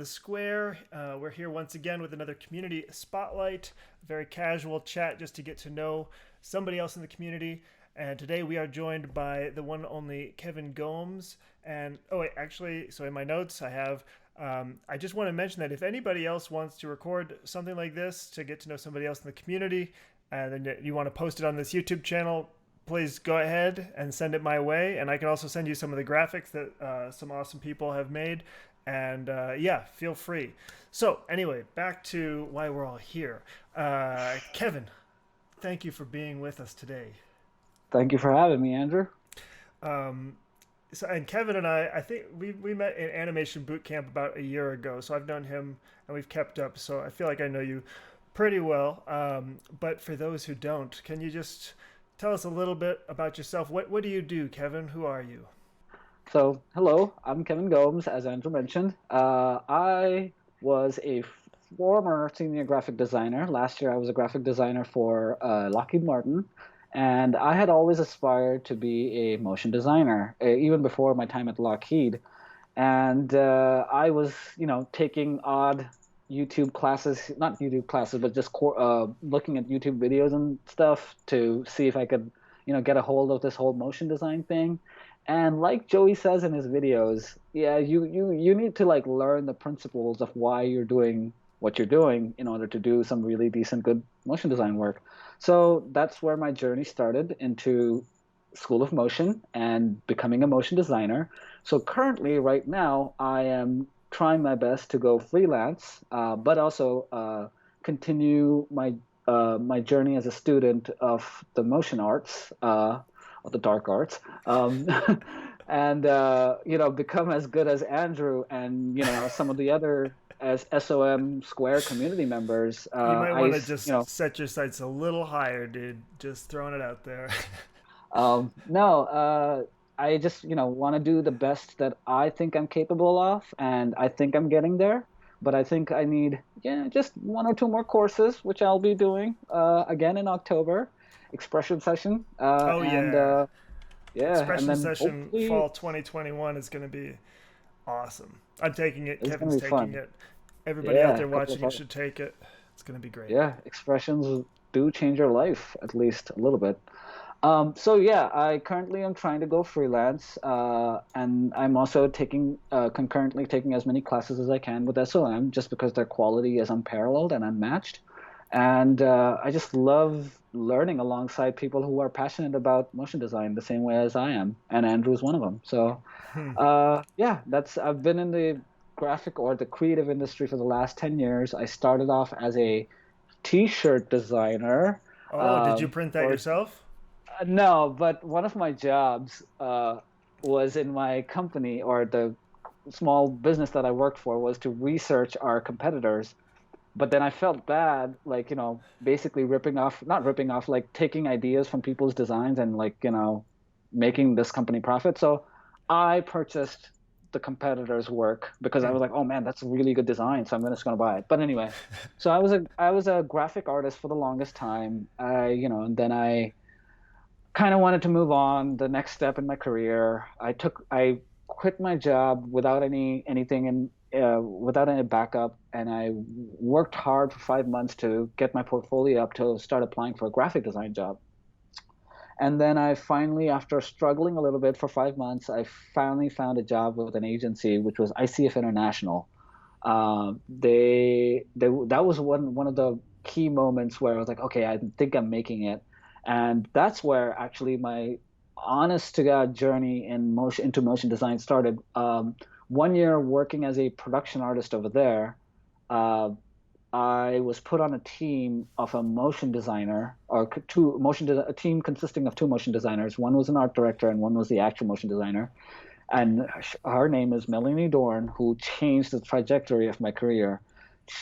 the Square. We're here once again with another community spotlight, a very casual chat just to get to know somebody else in the community. And today we are joined by the one and only Kevin Gomes. And oh, wait, actually, so in my notes, I have. I just want to mention that if anybody else wants to record something like this to get to know somebody else in the community, and then you want to post it on this YouTube channel, please go ahead and send it my way. And I can also send you some of the graphics that some awesome people have made. And yeah, feel free. So anyway, back to why we're all here. Kevin, thank you for being with us today. Thank you for having me, Andrew. Um, and Kevin and I think we met in animation boot camp about a year ago. So I've known him and we've kept up. So I feel like I know you pretty well. But for those who don't, can you just tell us a little bit about yourself? What do you do, Kevin? Who are you? So, hello, I'm Kevin Gomes, as Andrew mentioned. I was a former senior graphic designer. Last year, I was a graphic designer for Lockheed Martin, and I had always aspired to be a motion designer, even before my time at Lockheed. And I was, taking odd YouTube classes, not YouTube classes, but just looking at YouTube videos and stuff to see if I could, get a hold of this whole motion design thing. And like Joey says in his videos, yeah, you need to like learn the principles of why you're doing what you're doing in order to do some really decent, good motion design work. So that's where my journey started into School of Motion and becoming a motion designer. So currently, right now, I am trying my best to go freelance, but also continue my journey as a student of the motion arts, of the dark arts, and become as good as Andrew and some of the other as SOM Square community members. You might want to just set your sights a little higher, dude. Just throwing it out there. No, I just, want to do the best that I think I'm capable of, and I think I'm getting there. But I think I need, yeah, just one or two more courses, which I'll be doing again in October, expression session, Oh and yeah, yeah, and expression then session hopefully fall 2021 is going to be awesome. I'm taking it. it's Kevin's gonna be taking fun. it. Everybody out Yeah, there a couple watching it of should take it. It's going to be great. yeah, expressions do change your life at least a little bit. So yeah, I currently am trying to go freelance, and I'm also taking concurrently taking as many classes as I can with SOM, just because their quality is unparalleled and unmatched. And I just love learning alongside people who are passionate about motion design the same way as I am, and Andrew's one of them. So yeah, that's I've been in the graphic or the creative industry for the last 10 years. I started off as a t-shirt designer. Oh, did you print that For yourself? No, but one of my jobs was in my company or the small business that I worked for was to research our competitors. But then I felt bad, like, basically not ripping off, like taking ideas from people's designs and like, making this company profit. So I purchased the competitors' work because I Hmm. was like, oh man, that's a really good design. So I'm just gonna buy it. But anyway, so I was a graphic artist for the longest time. And then I kind of wanted to move on, the next step in my career. I quit my job without anything and without any backup, and I worked hard for 5 months to get my portfolio up to start applying for a graphic design job. And then I finally, after struggling a little bit for 5 months, I finally found a job with an agency, which was ICF International. That was one of the key moments where I was like, okay, I think I'm making it, and that's where actually my honest to God journey into motion design started. 1 year working as a production artist over there, uh, I was put on a team of a motion designer, or a team consisting of two motion designers. One was an art director, and one was the actual motion designer, and her name is Melanie Dorn, who changed the trajectory of my career.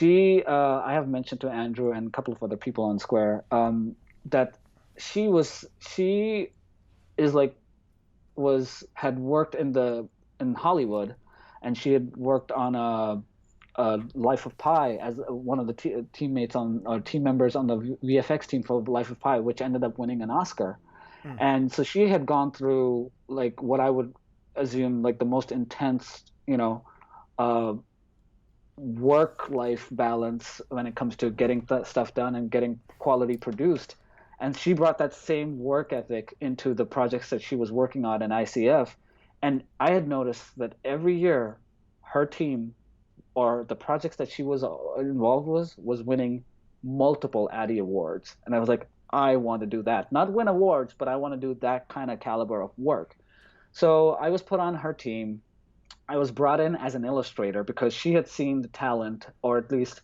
I have mentioned to Andrew and a couple of other people on Square, that she is like had worked in Hollywood, and she had worked on Life of Pi as one of the teammates on or team members on the VFX team for Life of Pi, which ended up winning an Oscar. Hmm. And so she had gone through like what I would assume like the most intense, uh, work-life balance when it comes to getting stuff done and getting quality produced. And she brought that same work ethic into the projects that she was working on in ICF. And I had noticed that every year, her team or the projects that she was involved with was winning multiple Addy awards. And I was like, I want to do that. Not win awards, but I want to do that kind of caliber of work. So I was put on her team. I was brought in as an illustrator because she had seen the talent, or at least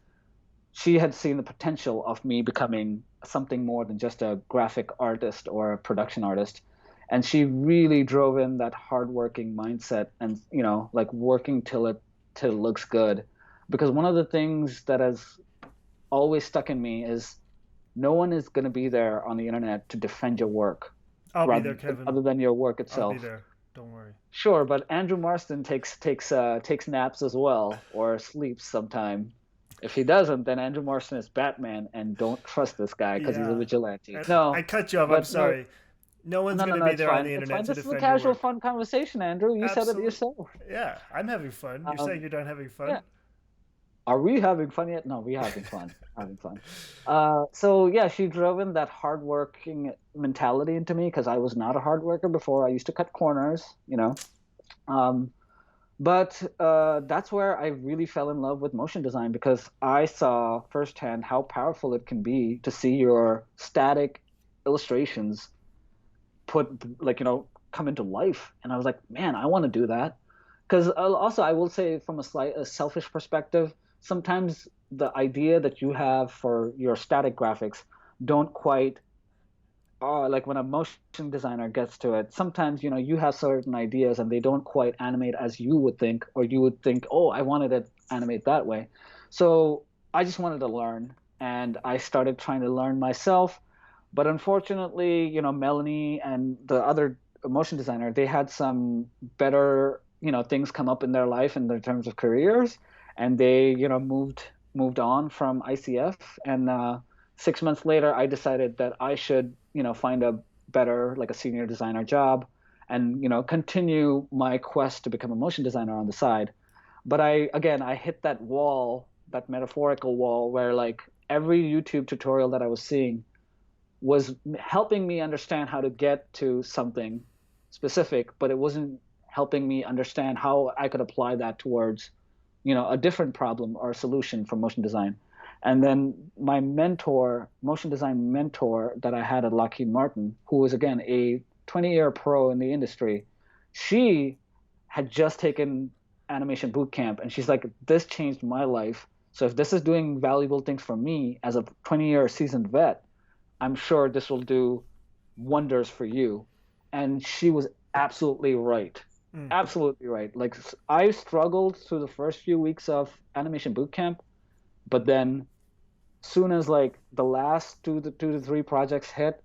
she had seen the potential of me becoming something more than just a graphic artist or a production artist. And she really drove in that hardworking mindset and, like working till it looks good. Because one of the things that has always stuck in me is no one is going to be there on the internet to defend your work I'll be there, Kevin. other than your work I'll itself. be there. Don't worry. Sure, but Andrew Marston takes naps as well, or sleeps sometime. If he doesn't, then Andrew Marston is Batman, and don't trust this guy because he's a Yeah. vigilante. And No, I cut you off. I'm but sorry. No one's no, going to no, be it's there on fine. the It's internet fine. to This is a defend your casual, work. fun conversation, Andrew. You said it Absolutely. yourself. Yeah, I'm having fun. You're saying you're done having fun? Yeah. Are we having fun yet? No, we're having fun. Having fun. So yeah, she drove in that hardworking mentality into me because I was not a hard worker before. I used to cut corners. Um, but that's where I really fell in love with motion design because I saw firsthand how powerful it can be to see your static illustrations put come into life. And I was like, man, I want to do that. Because also, I will say from a selfish perspective, sometimes the idea that you have for your static graphics don't quite like when a motion designer gets to it, sometimes you have certain ideas and they don't quite animate as you would think, or you would think, oh, I wanted it animate that way. So I just wanted to learn, and I started trying to learn myself. But unfortunately, Melanie and the other motion designer, they had some better things come up in their life in their terms of careers, and they moved on from ICF. And 6 months later, I decided that I should find a better, like a senior designer job, and continue my quest to become a motion designer on the side. But I hit that wall, that metaphorical wall, where like every YouTube tutorial that I was seeing was helping me understand how to get to something specific, but it wasn't helping me understand how I could apply that towards a different problem or a solution for motion design. And then my mentor, motion design mentor that I had at Lockheed Martin, who was again a 20-year pro in the industry, she had just taken animation boot camp, and she's like, this changed my life. So if this is doing valuable things for me as a 20-year seasoned vet, I'm sure this will do wonders for you. And she was absolutely right. Absolutely right. Like, I struggled through the first few weeks of animation boot camp, but then soon as like the last two to three projects hit,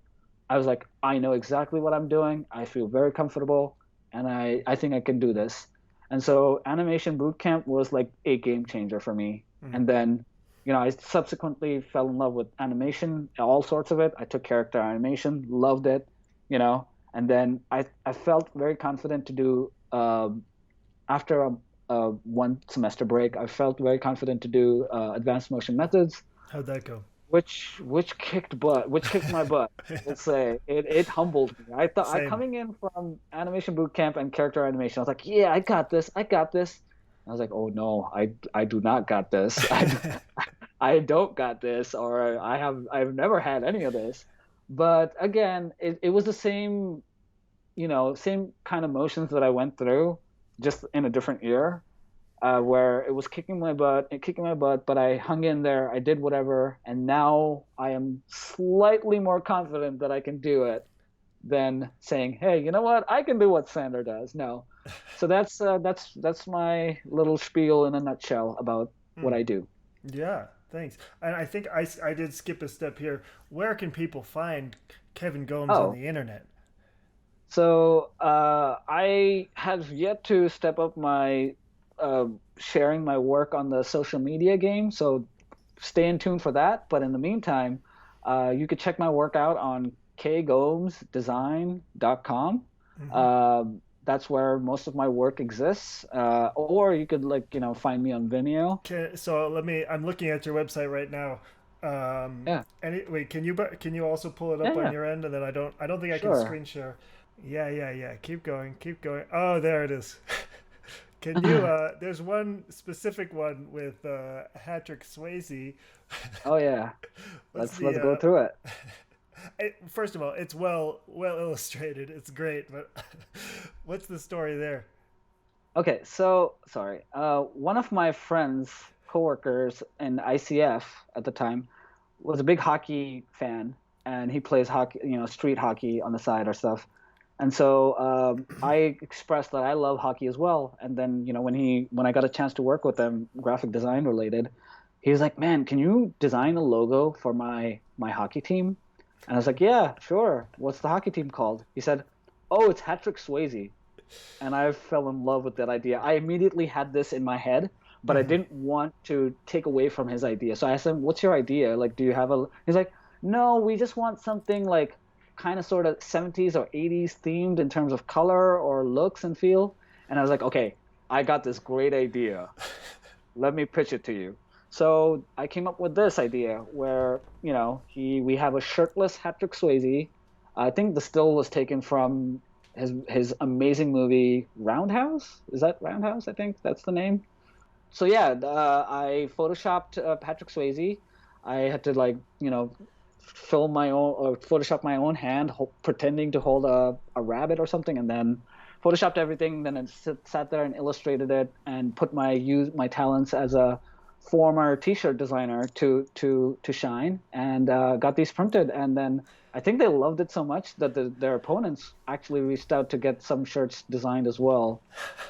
I was like, I know exactly what I'm doing. I feel very comfortable, and I think I can do this. And so animation boot camp was like a game changer for me. And then I subsequently fell in love with animation, all sorts of it. I took character animation, loved it, and then I felt very confident to do after a 1 semester break. I felt very confident to do advanced motion methods. How'd that go? Which kicked my butt. Let's say it humbled me. I coming in from animation boot camp and character animation, I was like, yeah, I got this. I was like, oh no, I do not got this. I don't got this, or I've never had any of this. But again, it was the same kind of motions that I went through, just in a different year, where it was kicking my butt, but I hung in there, I did whatever, and now I am slightly more confident that I can do it than saying, hey, you know what, I can do what Sander does. No. So that's my little spiel in a nutshell about what I do. Yeah, thanks. And I think I did skip a step here. Where can people find Kevin Gomes on the internet? So I have yet to step up my sharing my work on the social media game, so stay in tune for that. But in the meantime, you could check my work out on kgomesdesign.com. That's where most of my work exists. Or you could like, find me on Vimeo. So let me. I'm looking at your website right now. Yeah, Wait, can you also pull it yeah, up on yeah, your end? And then I don't think I can sure. screen share. Yeah, yeah, yeah. Keep going, keep going. Oh, there it is. Can you? There's one specific one with Patrick Swayze. Oh yeah, What's let's go the? through it. First of all, it's well illustrated. It's great, but what's the story there? Okay, so sorry. One of my friends, coworkers in ICF at the time, was a big hockey fan, and he plays hockey, street hockey on the side or stuff. And so I expressed that I love hockey as well. And then, when I got a chance to work with him, graphic design related, he was like, "Man, can you design a logo for my hockey team?" And I was like, "Yeah, sure. What's the hockey team called?" He said, "Oh, it's Patrick Swayze." And I fell in love with that idea. I immediately had this in my head, but I Hmm. didn't want to take away from his idea. So I asked him, "What's your idea? Like, do you have a?" He's like, "No, we just want something like kind of sort of 70s or 80s themed in terms of color or looks and feel." And I was like, "Okay, I got this great idea. Let me pitch it to you." So I came up with this idea where, we have a shirtless Patrick Swayze. I think the still was taken from his amazing movie Roundhouse. Is that Roundhouse? I think that's the name. So yeah, I photoshopped Patrick Swayze. I had to like, film my own or Photoshop my own hand, pretending to hold a rabbit or something, and then photoshopped everything. Then I sat there and illustrated it and put my talents as a former T-shirt designer to shine, and got these printed. And then I think they loved it so much that their opponents actually reached out to get some shirts designed as well.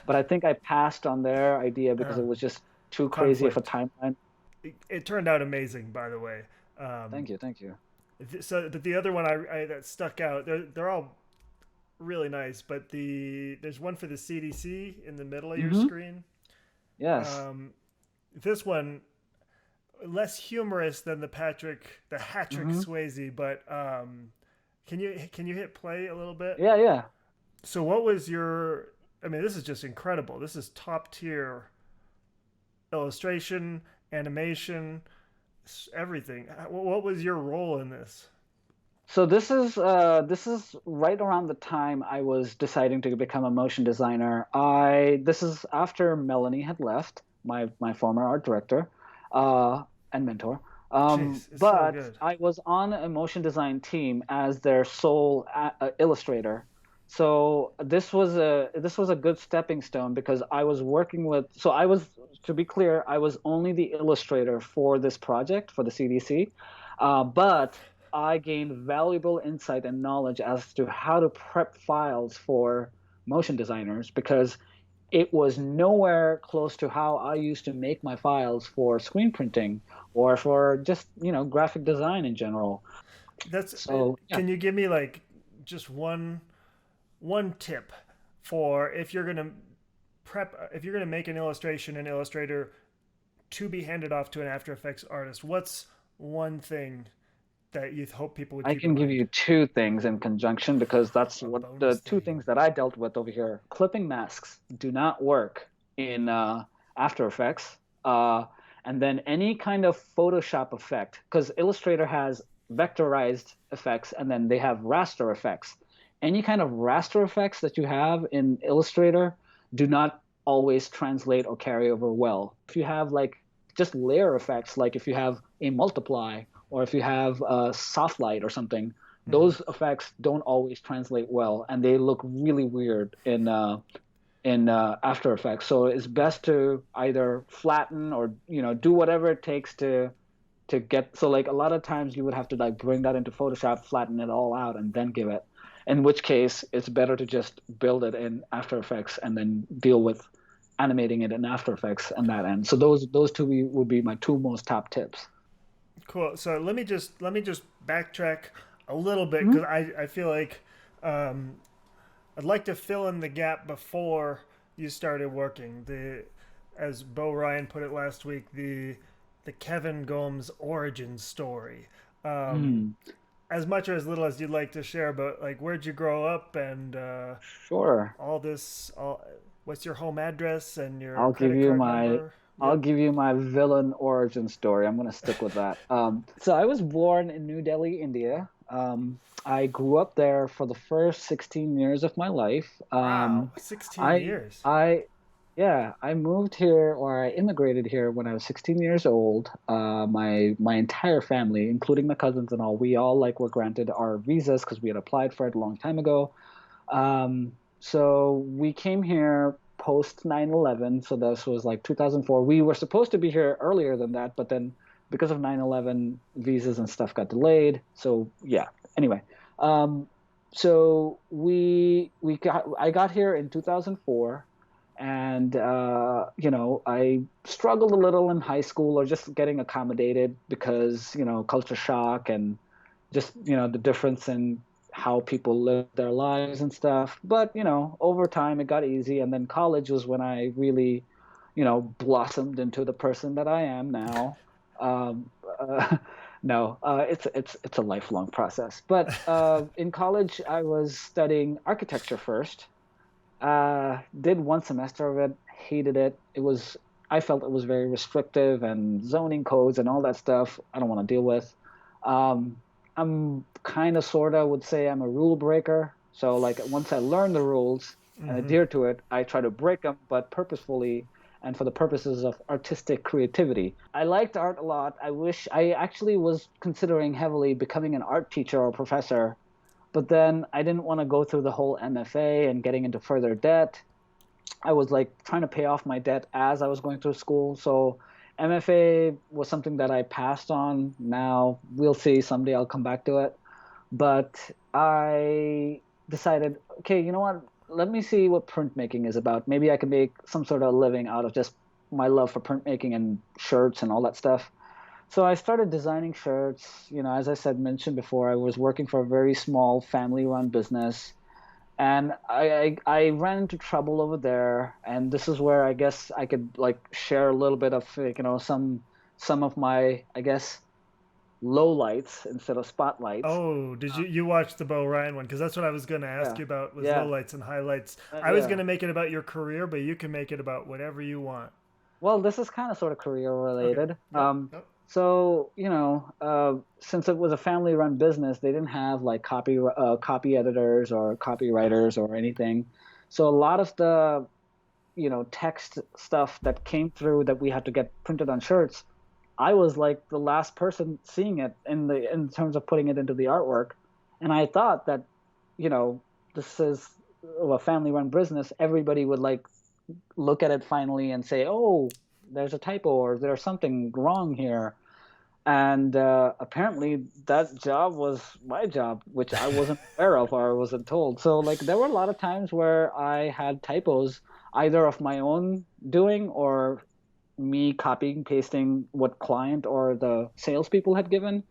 But I think I passed on their idea because Uh, it was just too crazy of a Conflict. timeline. It turned out amazing, by the way. Thank you, thank you. So, but the other one I that stuck out. They're all really nice, but there's one for the CDC in the middle of your Hmm. screen. Yes. Um, this one less humorous than the Hatrick Hmm. Swayze, but can you hit play a little bit? Yeah, yeah. So what was your? I mean, this is just incredible. This is top tier illustration, animation, everything. What was your role in this? So this is right around the time I was deciding to become a motion designer. I This is after Melanie had left, my former art director, and mentor. Jeez, it's so But good. I was on a motion design team as their sole illustrator. So this was a good stepping stone because I was working with. So I was, to be clear, I was only the illustrator for this project for the CDC, but I gained valuable insight and knowledge as to how to prep files for motion designers because it was nowhere close to how I used to make my files for screen printing or for just, graphic design in general. That's. So, yeah. Can you give me like just one tip for if you're gonna make an illustration in Illustrator to be handed off to an After Effects artist? What's one thing that you hope people would I keep in can give mind? you two things in conjunction because that's A what bonus the two thing. things that I dealt with over here. Clipping masks do not work in After Effects. Uh, and then any kind of Photoshop effect, because Illustrator has vectorized effects and then they have raster effects. Any kind of raster effects that you have in Illustrator do not always translate or carry over well. If you have like just layer effects, like if you have a multiply or if you have a soft light or something, Hmm. those effects don't always translate well, and they look really weird in After Effects. So it's best to either flatten or do whatever it takes to get. So like a lot of times you would have to like bring that into Photoshop, flatten it all out, and then give it. In which case, it's better to just build it in After Effects and then deal with animating it in After Effects and that end. So those two would be my two most top tips. Cool. So let me just backtrack a little bit Mhm. because I feel like um, I'd like to fill in the gap before you started working. As Bo Ryan put it last week, the Kevin Gomes origin story. Um, Mm. as much or as little as you'd like to share about like where'd you grow up and Sure. all this. What's your home address and your I'll give credit you card my number? I'll Yep. give you my villain origin story. I'm gonna stick with that. So I was born in New Delhi, India. I grew up there for the first 16 years of my life. Wow, 16 I years. I yeah, I moved here or I immigrated here when I was 16 years old. My entire family, including my cousins and all, we all like were granted our visas because we had applied for it a long time ago. So we came here post 9/11. So this was like 2004. We were supposed to be here earlier than that, but then because of 9/11, visas and stuff got delayed. So yeah. Anyway, um, so I got here in 2004, and I struggled a little in high school or just getting accommodated because culture shock and just the difference in how people live their lives and stuff. But over time it got easy, and then college was when I really blossomed into the person that I am now. um, uh, no, it's a lifelong process. But in college I was studying architecture first. Did one semester of it, hated it. I felt it was very restrictive and zoning codes and all that stuff I don't want to deal with. Um, I'm kind of sort of would say I'm a rule breaker. So like once I learn the rules and Hmm. adhere to it, I try to break them, but purposefully and for the purposes of artistic creativity. I liked art a lot. I actually was considering heavily becoming an art teacher or professor, but then I didn't want to go through the whole MFA and getting into further debt. I was like trying to pay off my debt as I was going through school. So MFA was something that I passed on. Now we'll see. Someday I'll come back to it. But I decided, okay, you know what? Let me see what printmaking is about. Maybe I can make some sort of living out of just my love for printmaking and shirts and all that stuff. So I started designing shirts. As I said, mentioned before, I was working for a very small family-run business, and I ran into trouble over there. And this is where I guess I could like share a little bit of like, some of my I guess lowlights instead of spotlights. Oh, did you watch the Bo Ryan one? Because that's what I was going to ask Yeah, you about was yeah, lowlights and highlights. I was going yeah. to make it about your career, but you can make it about whatever you want. Well, this is kind of sort of career Okay. related. Yep. Yep. So, since it was a family-run business, they didn't have like copy editors or copywriters or anything. So a lot of the, text stuff that came through that we had to get printed on shirts, I was like the last person seeing it in terms of putting it into the artwork. And I thought that, you know, this is a family-run business. Everybody would like look at it finally and say, "Oh, there's a typo or there's something wrong here." And apparently, that job was my job, which I wasn't aware of or I wasn't told. So, like, there were a lot of times where I had typos, either of my own doing or me copying, pasting what client or the salespeople had given.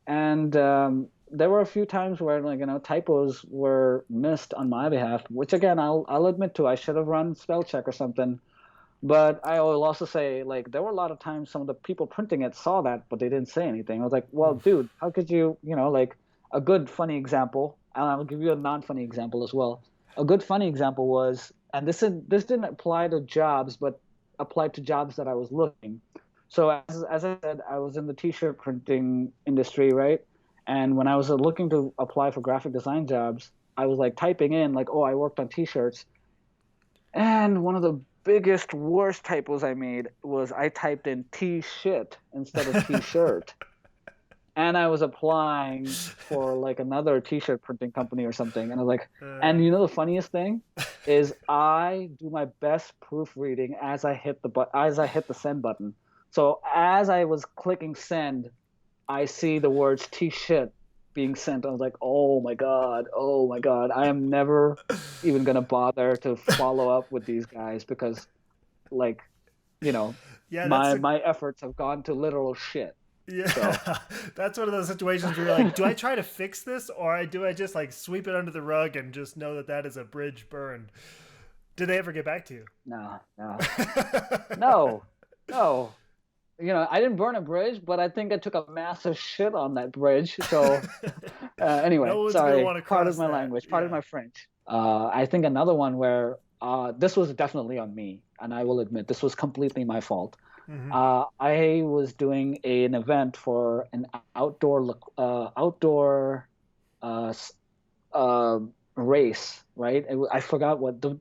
And there were a few times where, like, typos were missed on my behalf, which again, I'll admit to, I should have run spell check or something. But I will also say, like, there were a lot of times some of the people printing it saw that, but they didn't say anything. I was like, well, Oof. dude, how could you, like, a good funny example, and I'll give you a non-funny example as well. A good funny example was, and this didn't apply to jobs, but applied to jobs that I was looking. So as I said, I was in the t-shirt printing industry, right? And when I was looking to apply for graphic design jobs, I was like typing in like, oh, I worked on t-shirts, and one of the biggest, worst typos I made was I typed in T-shit instead of T-shirt. And I was applying for like another T-shirt printing company or something. And I was like, Uh, and the funniest thing is I do my best proofreading as I hit the send button. So as I was clicking send, I see the words T-shit being sent. I was like, oh my God, I am never even gonna bother to follow up with these guys because, like, you know, yeah, my efforts have gone to literal shit. So yeah, that's one of those situations where you're like, do I try to fix this or do I just like sweep it under the rug and just know that that is a bridge burned? Did they ever get back to you? no, no, no, no. I didn't burn a bridge, but I think I took a massive shit on that bridge. So Anyway, No one's gonna sorry. want to Pardon cross my that. language. Pardon Yeah. my French. I think another one where this was definitely on me, and I will admit this was completely my fault. Hmm. I was doing an event for an outdoor uh, s- uh, race, right? I forgot what the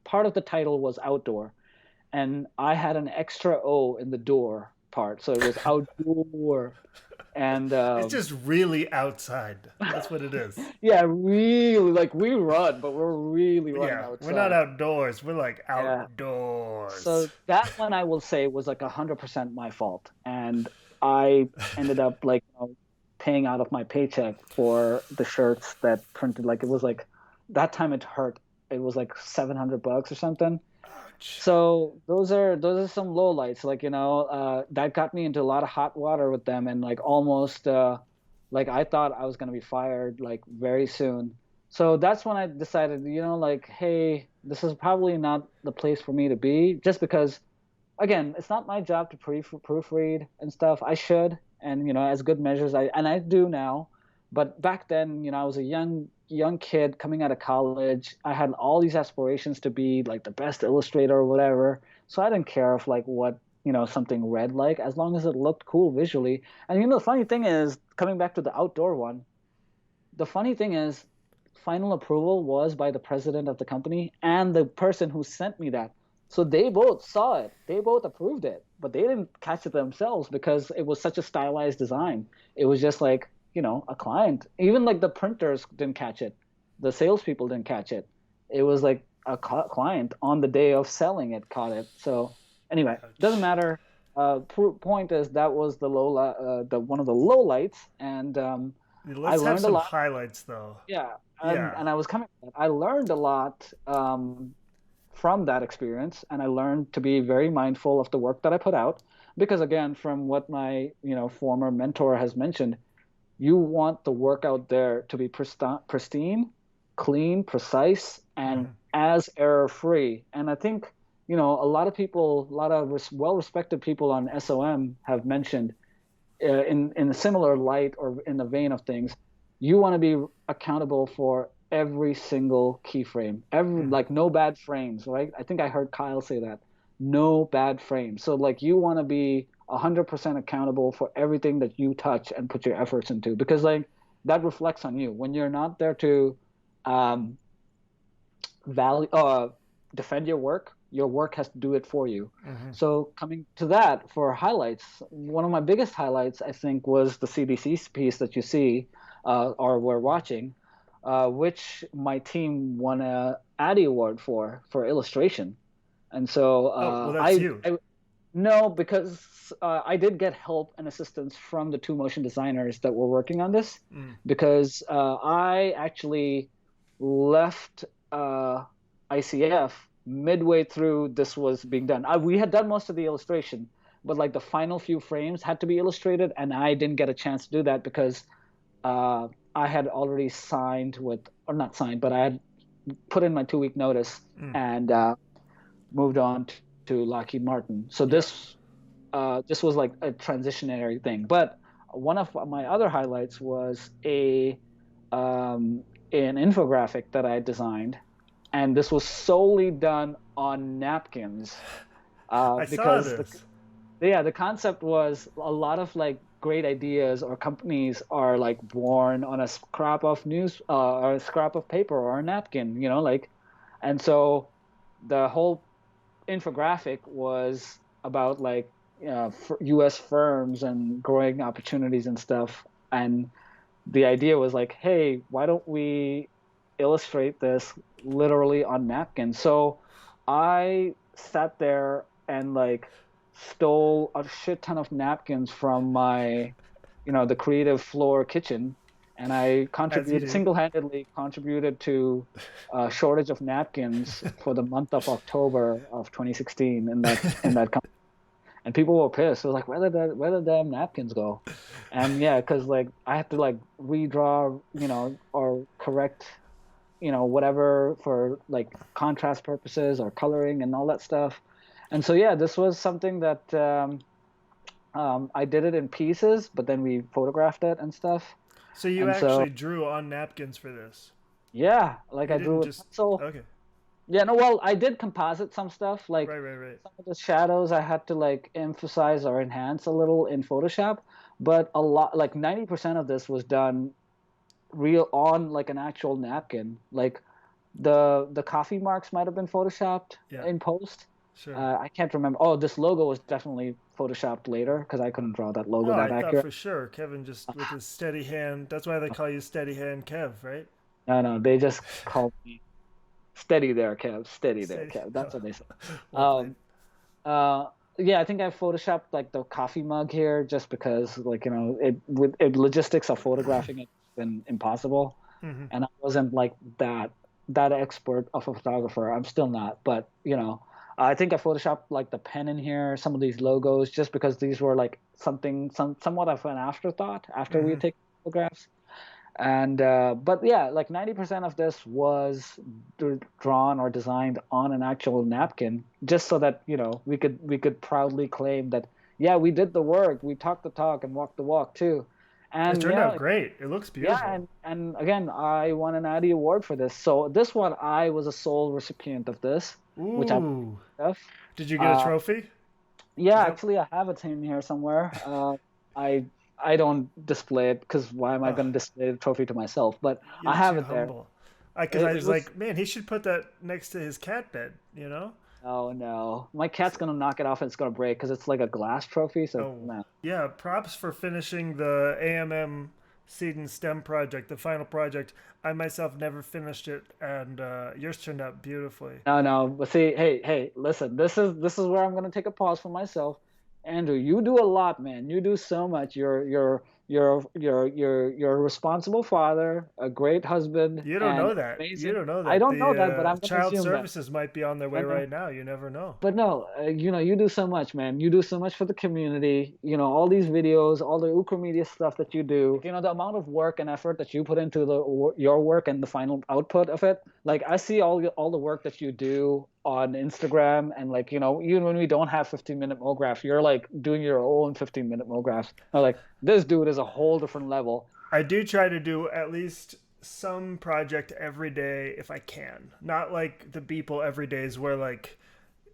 part of the title was outdoor, and I had an extra O in the door part, so it was outdoor. And It's just really outside. That's what it is. yeah, really, like we run, but we're really running Yeah, we're not outside. outdoors. We're like Yeah. outdoors. So that one I will say was like 100% my fault, and I ended up like paying out of my paycheck for the shirts that printed. Like it was like that time it hurt. It was like $700 or something. Ouch. So those are some lowlights. Like that got me into a lot of hot water with them, and like almost like I thought I was gonna be fired like very soon. So that's when I decided, like, hey, this is probably not the place for me to be, just because again, it's not my job to proofread and stuff. I should, and as good measures, I do now. But back then, I was a young kid coming out of college. I had all these aspirations to be like the best illustrator or whatever. So I didn't care if like what something read like, as long as it looked cool visually. And the funny thing is, coming back to the outdoor one, the funny thing is, final approval was by the president of the company and the person who sent me that. So they both saw it. They both approved it, but they didn't catch it themselves because it was such a stylized design. It was just like, a client. Even like the printers didn't catch it. The salespeople didn't catch it. It was like a client on the day of selling it caught it. So anyway, doesn't Ouch. matter. Point is that was the one of the low lights, and I Let's have learned a some lot. highlights though. Yeah, and Yeah. and I was coming. I learned a lot from that experience, and I learned to be very mindful of the work that I put out. Because again, from what my former mentor has mentioned, you want the work out there to be pristine, clean, precise, and Hmm. as error free. And I think a lot of people, a lot of well-respected people on SOM have mentioned in a similar light or in the vein of things, you want to be accountable for every single keyframe, like no bad frames, right? I think I heard Kyle say that. No bad frames. So like you want to be 100% accountable for everything that you touch and put your efforts into, because like that reflects on you when you're not there to um, value defend your work has to do it for you. Hmm. So coming to that, for highlights, one of my biggest highlights I think was the CDC piece that you see or we're watching, which my team won a Addy Award for illustration. And so Oh, well, that's you. I no, because I did get help and assistance from the two motion designers that were working on this, Mm. because I actually left ICF midway through this was being done. We had done most of the illustration, but like the final few frames had to be illustrated, and I didn't get a chance to do that because uh, I had already signed with, or not signed, but I had put in my 2 week notice Mm. and moved on to Lockheed Martin. So Yeah. this was like a transitionary thing. But one of my other highlights was a an infographic that I designed, and this was solely done on napkins I saw because this. the concept was a lot of like great ideas or companies are like born on a scrap of news or a scrap of paper or a napkin, like, and so the whole infographic was about like U.S. firms and growing opportunities and stuff. And the idea was like, hey, why don't we illustrate this literally on napkins? So I sat there and like stole a shit ton of napkins from the creative floor kitchen, and I As you contributed do. single-handedly contributed to a shortage of napkins for the month of October of 2016 in that company. And people were pissed. They were like, where the damn napkins go? And yeah, because like I had to like redraw, or correct, whatever for like contrast purposes or coloring and all that stuff. And so yeah, this was something that I did it in pieces, but then we photographed it and stuff. So you And so actually drew on napkins for this. yeah, like You I drew didn't with just pencil. okay. Yeah, no, well, I did composite some stuff, like Right, right, right. some of the shadows I had to like emphasize or enhance a little in Photoshop, but a lot, like 90% of this was done real on like an actual napkin. Like the coffee marks might have been photoshopped Yeah, in post. sure. I can't remember. Oh, this logo was definitely photoshopped later because I couldn't draw that logo Oh, I that thought accurate. for sure Kevin just with his steady hand. That's why they call you Steady Hand Kev, right? No, no, they just called me steady there, Kev. Steady there, Steady. Kev. That's what they said. Well played. Um, Uh, yeah, I think I photoshopped like the coffee mug here just because like it logistics of photographing it has been impossible, Hmm. and I wasn't like that expert of a photographer. I'm still not, but I think I photoshopped like the pen in here, some of these logos, just because these were like somewhat of an afterthought after we Hmm. had taken photographs. And but yeah, like 90% of this was drawn or designed on an actual napkin, just so that we could proudly claim that yeah, we did the work, we talked the talk and walked the walk too. It And turned out great. It looks yeah, beautiful. and again, I won an Addy Award for this. So this one, I was a sole recipient of this, which I'm Ooh. proud of. Did you get a Uh, trophy? yeah, Is that actually, I have it in here somewhere. I I don't display it because why am I oh, going to display the trophy to myself? But I you're have too it there. humble. Because I It was was like, man, he should put that next to his cat bed, you know? oh no, my cat's gonna knock it off and it's gonna break because it's like a glass trophy. So Oh, no, yeah. Props for finishing the AMM Seed and Stem project, the final project. I myself never finished it, and yours turned out beautifully. no, no. But see, hey, listen. This is where I'm gonna take a pause for myself. Andrew, you do a lot, man. You do so much. You're a responsible father, a great husband, You don't and know that. You amazing. don't know I that. don't know that, but The I'm gonna child assume that. services might be on their way But right now. You never know. But no, you do so much, man. You do so much for the community. All these videos, all the Ukra Media stuff that you do. The amount of work and effort that you put into your work and the final output of it. Like I see all the work that you do on Instagram, and like even when we don't have 15-minute MoGraph, you're like doing your own 15-minute MoGraphs. I'm like, this dude is a whole different level. I do try to do at least some project every day if I can. Not like the Beeple every days where like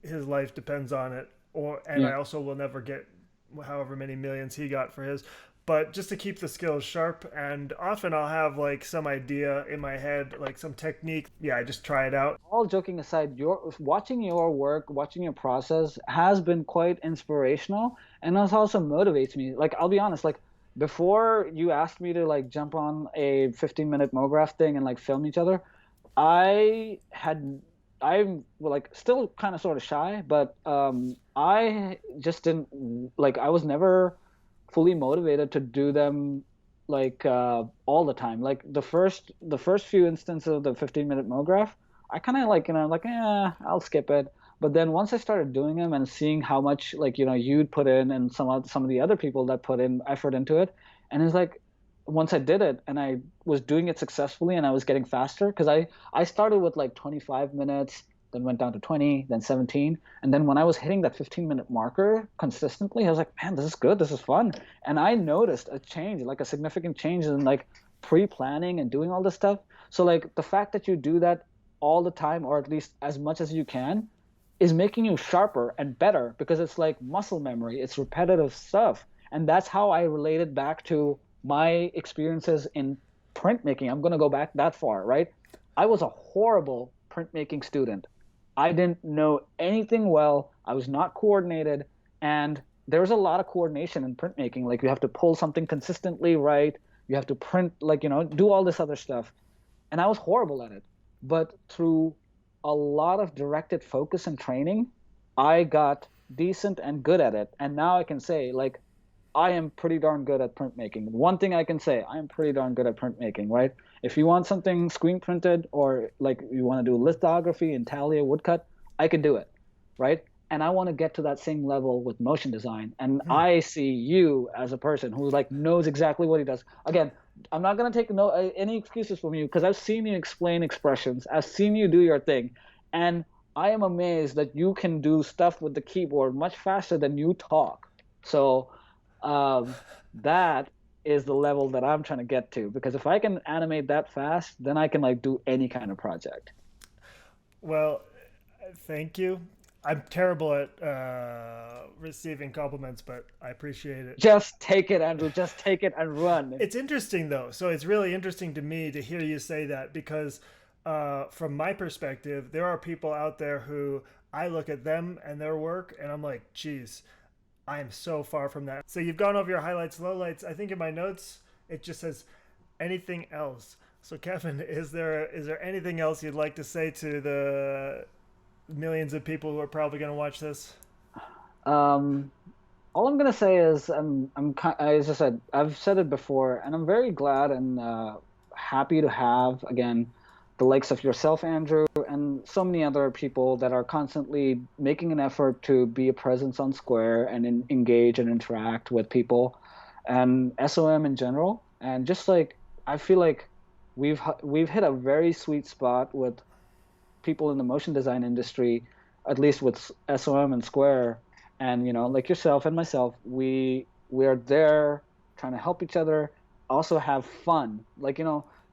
his life depends on it, or and Yeah. I also will never get however many millions he got for his. But just to keep the skills sharp, and often I'll have like some idea in my head, like some technique. Yeah, I just try it out. All joking aside, your watching your work, watching your process has been quite inspirational, and it also motivates me. Like I'll be honest, like before you asked me to like jump on a 15-minute MoGraph thing and like film each other, I had I'm well, like still kind of sort of shy, but I just didn't like I was never fully motivated to do them like all the time. Like the first few instances of the 15-minute MoGraph, I kind of like like I'll skip it. But then once I started doing them and seeing how much like you'd put in and some of the other people that put in effort into it, and it's like once I did it and I was doing it successfully and I was getting faster because I started with like 25 minutes, then went down to 20, then 17, and then when I was hitting that 15-minute marker consistently, I was like, man, this is good, this is fun, and I noticed a change, like a significant change in like pre-planning and doing all this stuff. So like the fact that you do that all the time, or at least as much as you can, is making you sharper and better because it's like muscle memory, it's repetitive stuff. And that's how I related back to my experiences in printmaking. I'm going to go back that far, right? I was a horrible printmaking student. I didn't know anything well. I was not coordinated. And there's a lot of coordination in printmaking. Like you have to pull something consistently right. You have to print, like, do all this other stuff. And I was horrible at it. But through a lot of directed focus and training, I got decent and good at it. And now I can say, like, I am pretty darn good at printmaking. One thing I can say, I am pretty darn good at printmaking, right? If you want something screen printed or like you want to do lithography, intaglio, woodcut, I can do it, right? And I want to get to that same level with motion design. And Hmm. I see you as a person who like knows exactly what he does. Again, I'm not going to take any excuses from you because I've seen you explain expressions. I've seen you do your thing. And I am amazed that you can do stuff with the keyboard much faster than you talk. So that is the level that I'm trying to get to, because if I can animate that fast, then I can like do any kind of project. Well, thank you. I'm terrible at receiving compliments, but I appreciate it. Just take it, Andrew. Just take it and run. It's interesting though. So it's really interesting to me to hear you say that because, from my perspective, there are people out there who I look at them and their work, and I'm like, geez, I am so far from that. So you've gone over your highlights, lowlights. I think in my notes it just says anything else. So Kevin, is there anything else you'd like to say to the millions of people who are probably going to watch this? Um, all I'm gonna say is as I said, I've said it before, and I'm very glad and happy to have again the likes of yourself, Andrew, and so many other people that are constantly making an effort to be a presence on Square and engage and interact with people, and SOM in general. And just like I feel like we've hit a very sweet spot with people in the motion design industry, at least with SOM and Square, and like yourself and myself, we are there trying to help each other, also have fun. Like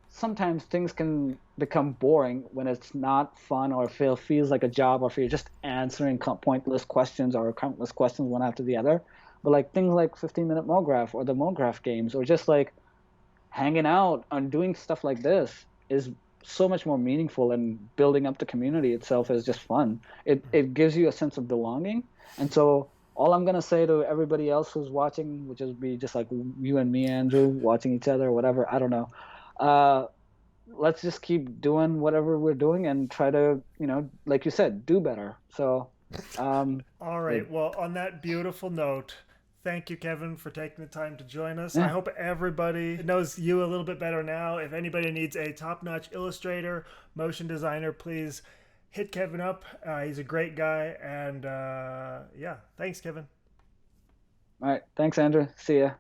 sometimes things can become boring when it's not fun or feels like a job, or if you're just answering pointless questions or countless questions one after the other. But like things like 15-minute MoGraph or the MoGraph games, or just like hanging out and doing stuff like this is so much more meaningful, and building up the community itself is just fun. It gives you a sense of belonging. And so all I'm gonna say to everybody else who's watching, which is be just like you and me, Andrew, watching each other or whatever, I don't know. Uh, let's just keep doing whatever we're doing and try to, like you said, do better. So, All it, right. Well, on that beautiful note, thank you, Kevin, for taking the time to join us. I yeah, hope everybody knows you a little bit better now. If anybody needs a top notch illustrator, motion designer, please hit Kevin up. He's a great guy. And yeah, thanks, Kevin. all right. Thanks, Andrew. See ya.